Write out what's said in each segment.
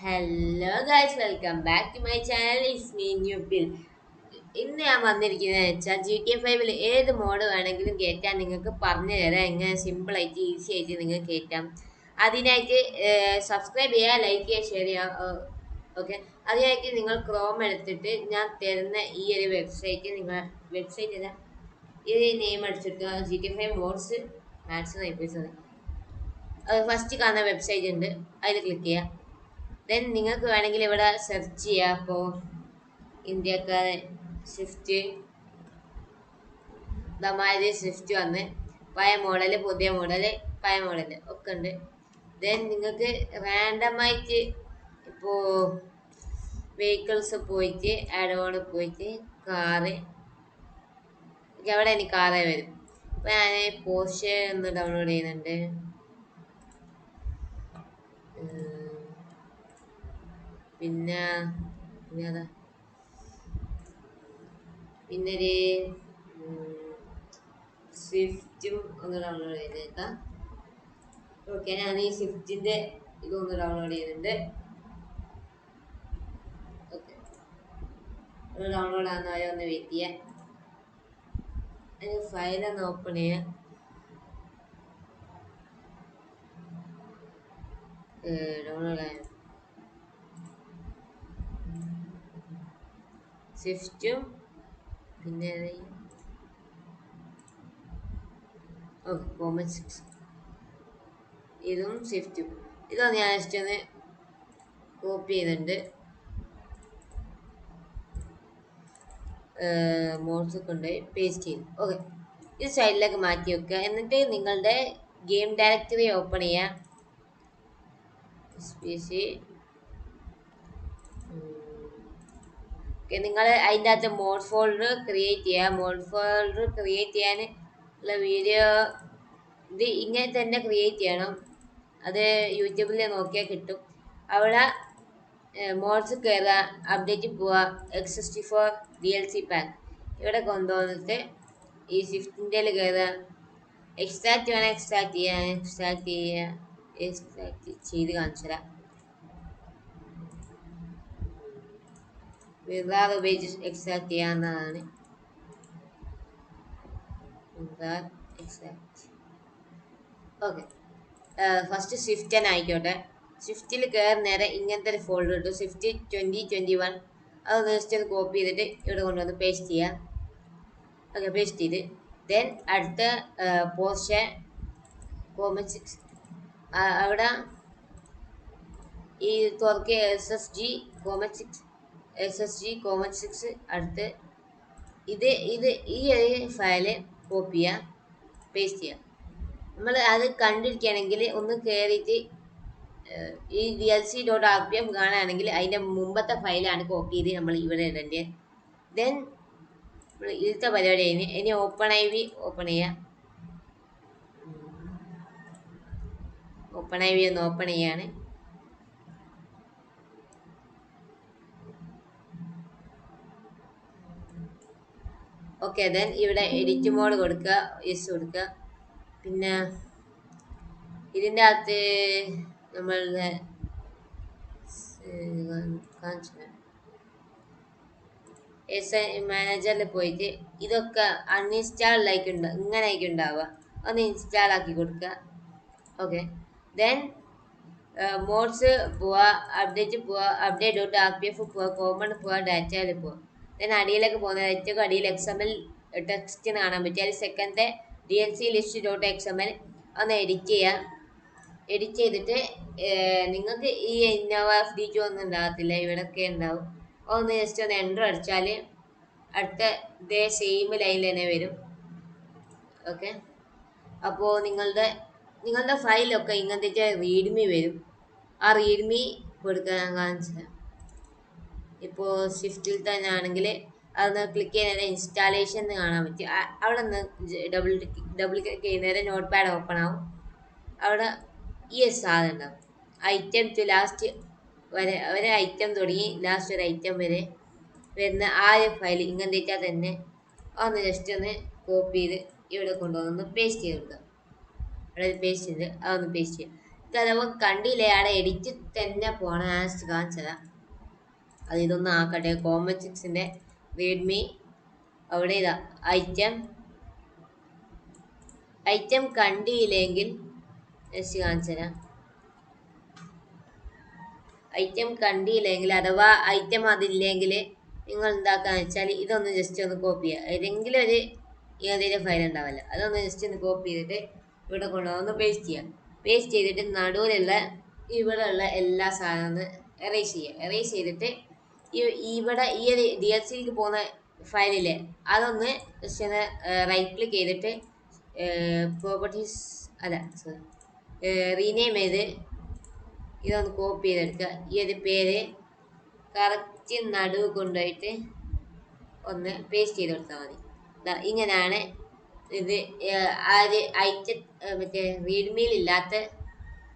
Hello guys, welcome back to my channel. It's me new bill. ഇന്ന് ഞാൻ വന്നിരിക്കുന്നത് വെച്ചാൽ GTA 5 ഏത് മോഡ് വേണമെങ്കിലും കയറ്റാൻ നിങ്ങൾക്ക് പറഞ്ഞു തരാം. എങ്ങനെ സിമ്പിളായിട്ട് ഈസി ആയിട്ട് നിങ്ങൾക്ക് കയറ്റാം. അതിനായിട്ട് സബ്സ്ക്രൈബ് ചെയ്യുക, ലൈക്ക് ചെയ്യുക, ഷെയർ ചെയ്യുക. ഓക്കെ, അതിനായിട്ട് നിങ്ങൾ ക്രോം എടുത്തിട്ട് ഞാൻ തരുന്ന ഈ ഒരു വെബ്സൈറ്റ് അല്ല, ഈ നെയിം അടിച്ചിട്ട് GTA 5 മോഡ്സ് മാക്സിമം എപ്പിസോഡ് അത് ഫസ്റ്റ് കാണുന്ന വെബ്സൈറ്റ് ഉണ്ട്, അതിൽ ക്ലിക്ക് ചെയ്യുക. ദെൻ നിങ്ങൾക്ക് വേണമെങ്കിൽ ഇവിടെ സെർച്ച് ചെയ്യാം. അപ്പോൾ ഇന്ത്യക്കാരൻ സ്വിഫ്റ്റ്, ദമാരി സ്വിഫ്റ്റ് വന്ന് പഴയ മോഡല്, പുതിയ മോഡല്, പഴയ മോഡല് ഒക്കെ ഉണ്ട്. ദെൻ നിങ്ങൾക്ക് റാൻഡമായിട്ട് ഇപ്പോൾ വെഹിക്കിൾസ് പോയിട്ട് ആഡ് ഓൺ പോയിട്ട് കാറ്, അവിടെ എനിക്ക് കാറേ വരും. അപ്പോൾ ഞാൻ പോർഷെ ഒന്ന് ഡൗൺലോഡ് ചെയ്യുന്നുണ്ട്. പിന്നെ പിന്നൊരു സ്വിഫ്റ്റും ഒന്ന് ഡൗൺലോഡ് ചെയ്തേക്കാം. ഓക്കെ, ഞാൻ ഈ സ്വിഫ്റ്റിൻ്റെ ഇതൊന്ന് ഡൗൺലോഡ് ചെയ്യുന്നുണ്ട്. ഓക്കെ, ഒന്ന് ഡൗൺലോഡ് ആകുന്നവരെ ഒന്ന് വെയിറ്റ് ചെയ്യാം. അതിന് ഫയലൊന്ന് ഓപ്പൺ ചെയ്യാം. ഡൗൺലോഡ് ആയ സ്വിഫ്റ്റും പിന്നെ കോമൺ 6 ഇതും സ്വിഫ്റ്റും ഇതൊന്ന് ഞാൻ ജസ്റ്റ് ഒന്ന് കോപ്പി ചെയ്തിട്ടുണ്ട്. മോഡ്സൊക്കെ ഉണ്ട്, പേസ്റ്റ് ചെയ്തു. ഓക്കെ, ഇത് സൈഡിലേക്ക് മാറ്റി വെക്കുക. എന്നിട്ട് നിങ്ങളുടെ ഗെയിം ഡയറക്ടറി ഓപ്പൺ ചെയ്യുക. ഓക്കെ, നിങ്ങൾ അതിൻ്റെ അകത്ത് മോഡ് ഫോൾഡർ ക്രിയേറ്റ് ചെയ്യുക. മോഡ് ഫോൾഡർ ക്രിയേറ്റ് ചെയ്യാൻ ഉള്ള വീഡിയോ ഇത് ഇങ്ങനെ തന്നെ ക്രിയേറ്റ് ചെയ്യണം. അത് യൂട്യൂബിൽ നോക്കിയാൽ കിട്ടും. അവിടെ മോഡ്സ് കയറുക, അപ്ഡേറ്റ് പോവുക, X64 DLC പാക്ക് ഇവിടെ കൊണ്ടുവന്നിട്ട് ഈ സ്വിഫ്റ്റിൻ്റെ കയറുക. എക്സ്ട്രാക്ട് വേണം, എക്സ്ട്രാക്ട് ചെയ്ത് കാണിച്ചു തരാം. വിറാർ ഉപയോഗിച്ച് എക്സ്ട്രാക്ട് ചെയ്യാവുന്നതാണ്. ഓക്കെ, ഫസ്റ്റ് സ്വിഫ്റ്റ് തന്നെ ആയിക്കോട്ടെ. സ്വിഫ്റ്റിൽ കയറി നേരെ ഇങ്ങനത്തെ ഒരു ഫോൾഡർ കിട്ടും, സ്വിഫ്റ്റ് 2021. അത് ജസ്റ്റ് ഒന്ന് കോപ്പി ചെയ്തിട്ട് ഇവിടെ കൊണ്ടുവന്ന് പേസ്റ്റ് ചെയ്യാം. ഓക്കെ, പേസ്റ്റ് ചെയ്ത് ദെൻ അടുത്ത പോർഷെ കോമൺ 6 അവിടെ ഈ തുറക്കിയ SSG കോമൺ 6 അടുത്ത് ഈ ഒരു ഫയല് കോപ്പി ചെയ്യുക, പേസ്റ്റ് ചെയ്യുക. നമ്മൾ അത് കണ്ടിരിക്കുകയാണെങ്കിൽ ഒന്ന് കയറിയിട്ട് ഈ DLC.rpm കാണുകയാണെങ്കിൽ അതിൻ്റെ മുമ്പത്തെ ഫയലാണ് കോപ്പി ചെയ്ത് നമ്മൾ ഇവിടെ ഇടേണ്ടത്. ദെൻ ഇതിലത്തെ പരിപാടി കഴിഞ്ഞ് ഇനി ഓപ്പൺ ചെയ്യുക. ഒന്ന് ഓപ്പൺ ചെയ്യാണ്. ഓക്കെ, ദെൻ ഇവിടെ എഡിറ്റ് മോഡ് കൊടുക്കുക, യെസ് കൊടുക്കുക. പിന്നെ ഇതിൻ്റെ അകത്ത് നമ്മളുടെ മാനേജറിൽ പോയിട്ട് ഇതൊക്കെ അൺഇൻസ്റ്റാൾഡായിട്ട് ഇങ്ങനെ ആയിരിക്കും ഉണ്ടാവുക, ഒന്ന് ഇൻസ്റ്റാൾ ആക്കി കൊടുക്കുക. ഓക്കെ, ദെൻ മോഡ്സ് പോവുക, അപ്ഡേറ്റ് പോവുക, update.rpf പോവുക, കോമൺ പോവുക, ഡാറ്റയിൽ പോവുക. ദെൻ അടിയിലേക്ക് പോകുന്നത് ഏറ്റവും അടിയിൽ XML ടെക്സ്റ്റ് കാണാൻ പറ്റും. അതിൽ സെക്കൻഡത്തെ DLC list.xml ഒന്ന് എഡിറ്റ് ചെയ്യുക. എഡിറ്റ് ചെയ്തിട്ട് നിങ്ങൾക്ക് ഈ ഇന്നോവ FD2 ഒന്നും ഉണ്ടാകത്തില്ല, ഇവിടെയൊക്കെ ഉണ്ടാവും. ഒന്ന് ജസ്റ്റ് ഒന്ന് എൻ്റർ അടിച്ചാൽ അടുത്ത ഇതേ സെയിം ലൈനിൽ തന്നെ വരും. ഓക്കെ, അപ്പോൾ നിങ്ങളുടെ ഫയലൊക്കെ ഇങ്ങനത്തെ റീഡ്മി വരും. ആ റീഡ്മി കൊടുക്കാൻ ഞാൻ കാണിച്ചത്. ഇപ്പോൾ സ്വിഫ്റ്റിൽ തന്നെ ആണെങ്കിൽ അതൊന്ന് ക്ലിക്ക് ചെയ്യുന്നേരം ഇൻസ്റ്റാളേഷൻ എന്ന് കാണാൻ പറ്റും. അവിടെ നിന്ന് ഡബിൾ ക്ലിക്ക് ചെയ്യുന്നേരം നോട്ട് പാഡ് ഓപ്പൺ ആവും. അവിടെ ഈ സാധനം ഉണ്ടാവും, ഐറ്റം ടു ലാസ്റ്റ് വരെ ഒരു ഐറ്റം തുടങ്ങി ലാസ്റ്റ് ഒരു ഐറ്റം വരെ വരുന്ന ആ ഒരു ഫയൽ ഇങ്ങനത്തെ തന്നെ ഒന്ന് ജസ്റ്റ് ഒന്ന് കോപ്പി ചെയ്ത് ഇവിടെ കൊണ്ടുവന്ന് പേസ്റ്റ് ചെയ്ത് കൊടുക്കുക. അവിടെ പേസ്റ്റ് ചെയ്ത് അതൊന്ന് പേസ്റ്റ് ചെയ്യുക. അഥവാ കണ്ടില്ലേ അവിടെ എഡിറ്റ് തന്നെ പോണം. ഞാൻ കാണിച്ചതാ. അത് ഇതൊന്നും ആക്കട്ടെ. കോമറ്റിക്സിന്റെ റീഡ്മി അവിടെ ഇതാ ഐറ്റം കണ്ടില്ലെങ്കിൽ ജസ്റ്റ് കാണിച്ചുതരാം. ഐറ്റം കണ്ടില്ലെങ്കിൽ അഥവാ ഐറ്റം അതില്ലെങ്കിൽ നിങ്ങൾ എന്താക്കാന്ന് വെച്ചാൽ ഇതൊന്ന് ജസ്റ്റ് ഒന്ന് കോപ്പി ചെയ്യുക. ഏതെങ്കിലും ഒരു ഫയൽ ഉണ്ടാവില്ല, അതൊന്ന് ജസ്റ്റ് ഒന്ന് കോപ്പി ചെയ്തിട്ട് ഇവിടെ കൊണ്ടുവന്ന് പേസ്റ്റ് ചെയ്യുക. പേസ്റ്റ് ചെയ്തിട്ട് നടുവിലുള്ള ഇവിടെ ഉള്ള എല്ലാ സാധനവും ഒന്ന് എറേസ് ചെയ്യുക. എറേസ് ചെയ്തിട്ട് ഇവിടെ ഈ ഒരു DLCയിലേക്ക് പോകുന്ന ഫയലില്ലേ അതൊന്ന് ജസ്റ്റ് ഒന്ന് റൈറ്റ് ക്ലിക്ക് ചെയ്തിട്ട് പ്രോപ്പർട്ടീസ് അല്ല സോറി റീനെയിം ചെയ്ത് ഇതൊന്ന് കോപ്പി ചെയ്തെടുക്കുക. ഈ ഒരു പേര് കറക്റ്റ് നടുവ് കൊണ്ടുപോയിട്ട് ഒന്ന് പേസ്റ്റ് ചെയ്ത് കൊടുത്താൽ മതി. ഇങ്ങനെയാണ് ഇത്. ആ ഒരു ഐറ്റം മറ്റേ റീഡ്മിയിലില്ലാത്ത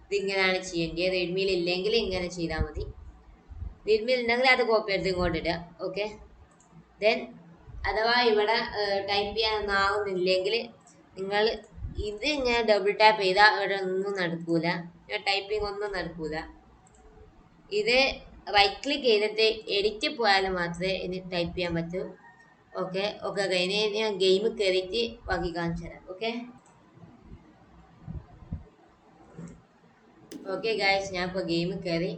ഇതിങ്ങനെയാണ് ചെയ്യേണ്ടത്. റീഡ്മിയിൽ ഇല്ലെങ്കിൽ ഇങ്ങനെ ചെയ്താൽ മതി. റീഡ്മിയിൽ ഉണ്ടെങ്കിൽ അത് കോപ്പി എടുത്ത് ഇങ്ങോട്ട് ഇടുക. ഓക്കെ. ദെൻ അഥവാ ഇവിടെ ടൈപ്പ് ചെയ്യാനൊന്നും ആവുന്നില്ലെങ്കിൽ നിങ്ങൾ ഇത് ഇങ്ങനെ ഡബിൾ ടാപ്പ് ചെയ്താൽ ഇവിടെ ഒന്നും നടക്കൂല, ടൈപ്പിംഗ് ഒന്നും നടക്കൂല. ഇത് റൈറ്റ് ക്ലിക്ക് ചെയ്തിട്ട് എഡിറ്റ് പോയാൽ മാത്രമേ ഇനി ടൈപ്പ് ചെയ്യാൻ പറ്റൂ. ഓക്കെ കഴിഞ്ഞ് ഞാൻ ഗെയിം കയറിയിട്ട് ബാക്കി കാണിച്ചു തരാം. ഓക്കെ ഗായ്സ്, ഞാൻ ഇപ്പോൾ ഗെയിം കയറി.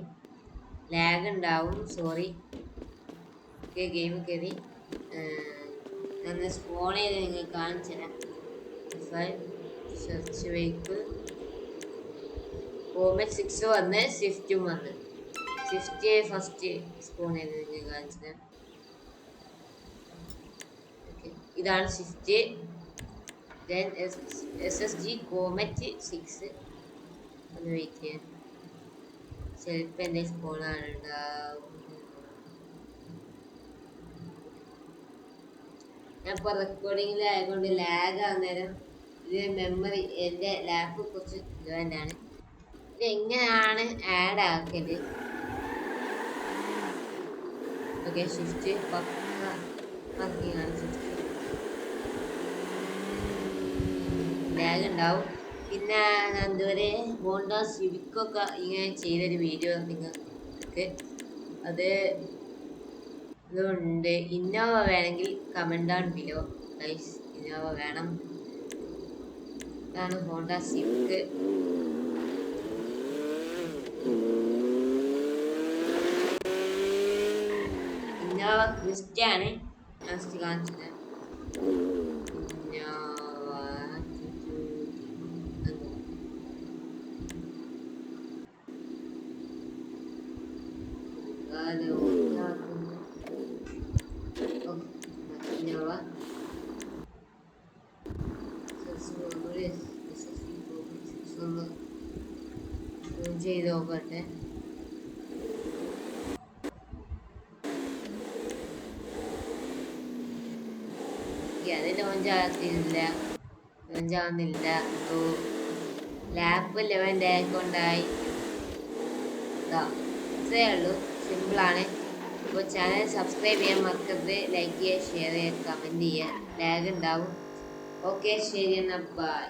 ലാഗ് ഉണ്ടാവും, സോറി. ഓക്കെ ഗെയിം കയറി. ഞാൻ സ്പോൺ ചെയ്ത് നിങ്ങൾ കാണിച്ചു തരാം. സെർച്ച് വെഹിക്കിൾ കോമറ്റ് 6 വന്ന് സ്വിഫ്റ്റും വന്ന്. സ്വിഫ്റ്റ് ഫസ്റ്റ് സ്പോൺ ചെയ്ത് നിങ്ങൾ കാണിച്ചു തരാം. ഇതാണ് സ്വിഫ്റ്റ്. Then SSG comet 6. ഒന്ന് വെയിറ്റ് ചെയ്യാൻ, ചിലപ്പോൾ എൻ്റെ സ്പോണാണ് ഉണ്ടാവും. ഞാൻ ഇപ്പോൾ റെക്കോർഡിങ്ങിലായതുകൊണ്ട് ലാഗ് ആകുന്നേരം ഇത് മെമ്മറി എൻ്റെ ലാപ്പ് കുറച്ച് ജോയിൻ്റ് ആണ്. ഇത് എങ്ങനെയാണ് ആഡ് ആക്കിയത്? Okay Swift working Swift lag ഉണ്ടാവും. പിന്നെ എന്തുവരെ ഹോണ്ട സിവിക്കൊക്കെ ഇങ്ങനെ ചെയ്തൊരു വീഡിയോ നിങ്ങൾക്ക് അത് ഇതുണ്ട്. ഇന്നോവ വേണമെങ്കിൽ comment down below guys. Innova വേണം. ഇതാണ് ഹോണ്ട സിവിക്ക്. ഇന്നോവ ക്രിസ്റ്റയാണ് ലാസ്റ്റ് കാണിച്ചത്. ചെയ്ത് നോക്കട്ടെ. അത് ലോഞ്ചാകുന്നില്ല. ലാപ്പ് 11 ആയിക്കൊണ്ടായി. ഇത്രയേ ഉള്ളൂ, സിമ്പിളാണ്. അപ്പോൾ ചാനൽ സബ്സ്ക്രൈബ് ചെയ്യാൻ മറക്കരുത്. ലൈക്ക് ചെയ്യുക, ഷെയർ ചെയ്യുക, കമൻറ്റ് ചെയ്യുക. ലാഗ് ഉണ്ടാവും. ഓക്കെ ശരി എന്നാൽ ബൈ.